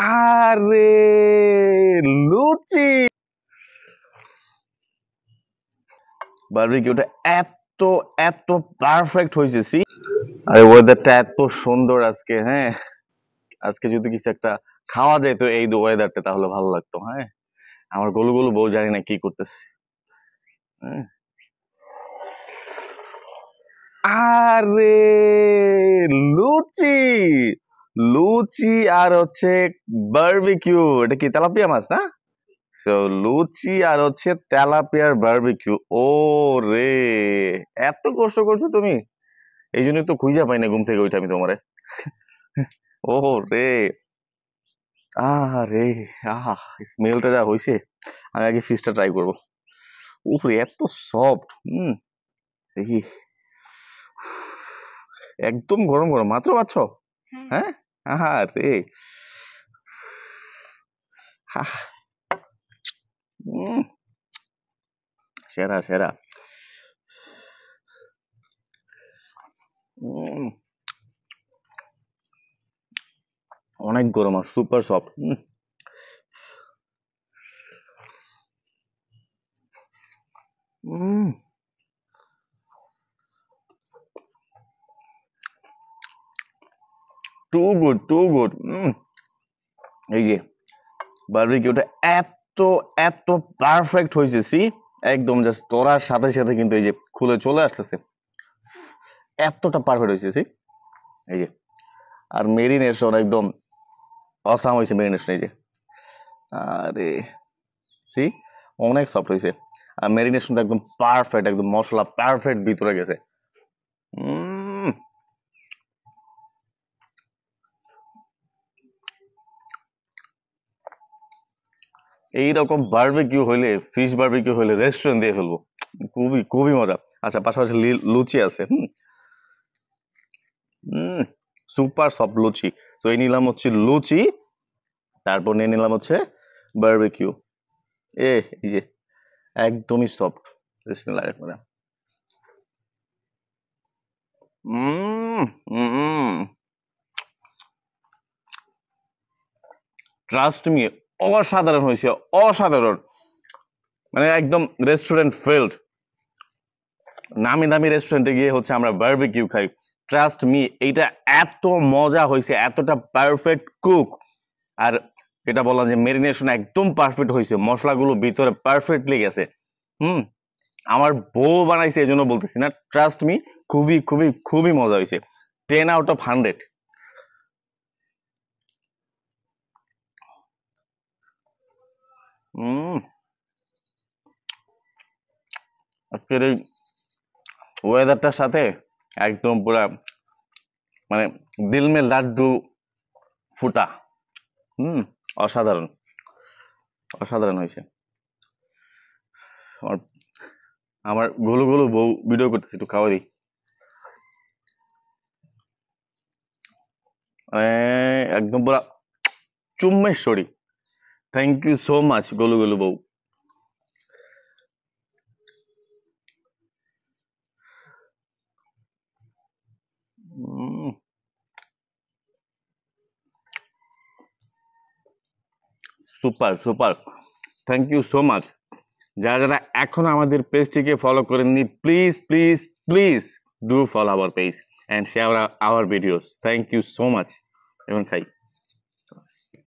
আরে লুচি বারবিকিউটা এত এত পারফেক্ট হয়েছে সি আরে ওয়েদারটা এত সুন্দর আজকে হ্যাঁ আজকে যদি কিছু একটা খাওয়া যেত এই ওয়েদারটা তাহলে ভালো লাগতো হ্যাঁ আমার গলু গলু বউ জানি না কি করতেছে হ্যাঁ। আরে লুচি লুচি আর হচ্ছে বারবিকিউ এটা কি তেলাপিয়া মাছ না সো লুচি আর হচ্ছে তেলাপিয়ার বারবিকিউ ও রে এত কষ্ট করছো তুমি এই জন্যই তো খুঁজে পাই না ঘুম থেকে ওইটা আমি তোমারে ও রে রে আহা স্মেলটা যা হয়েছে আমি আগে ফিশটা ট্রাই করবো উপরে এত সফট দেখি একদম গরম গরম মাত্র পাচ্ছ হ্যাঁ আহা রে উম, সেরা সেরা উম, অনেক গরম আর super soft too good too good এই যে বারবিকিউটা এত এত পারফেক্ট হয়েছে সি একদম জাস্ট তোরার সাথে সাথে কিন্তু এই যে খুলে চলে আসতেছে এতটা পারফেক্ট হয়েছে সি এই যে আর মেরিনেশন একদম অসাম হয়েছে মেরিনেশন এই যে আরে সি অনেক সফট হয়েছে আর মেরিনেশনটা একদম পারফেক্ট একদম মশলা পারফেক্ট ভিতরে গেছে উম, এইরকম বারবিকিউ হইলে ফিশ বারবিকিউ হইলে রেস্টুরেন্ট দিয়ে ফেলবো খুবই খুবই মজা আচ্ছা পাশাপাশি লুচি আছে সুপার সফট লুচি তো এই নিলাম হচ্ছে লুচি তারপর নিয়ে নিলাম হচ্ছে বারবিকিউ এই যে একদমই সফট বিসমিল্লাহির রহমানির রহিম ট্রাস্ট মি অসাধারণ হয়েছে অসাধারণ মানে একদম রেস্টুরেন্ট ফিল্ড নামি দামি রেস্টুরেন্টে গিয়ে হচ্ছে আমরা বারবিকিউ খাই ট্রাস্ট মি এইটা এত মজা হয়েছে এতটা পারফেক্ট কুক আর এটা বললাম যে মেরিনেশন একদম পারফেক্ট হয়েছে মশলাগুলো ভিতরে পারফেক্টলি গেছে হুম আমার বউ বানাইছে এই জন্য বলতেছি না ট্রাস্ট মি খুবই খুবই খুবই মজা হয়েছে 10 out of 100 হুম আজকের এই ওয়েদারটার সাথে একদম পুরা মানে দিল মে লাড্ডু ফুটা হুম অসাধারণ অসাধারণ হয়েছে আমার আমার গুলো গুলো বউ ভিডিও করতেছে একটু খাওয়ারই একদম পুরা চুম্মেশ্বরী thank you so much Golu Golu বউ super super thank you so much যারা যারা এখনো আমাদের পেজটিকে ফলো করেননি please please please do follow our page and share our videos thank you so much এখন খাই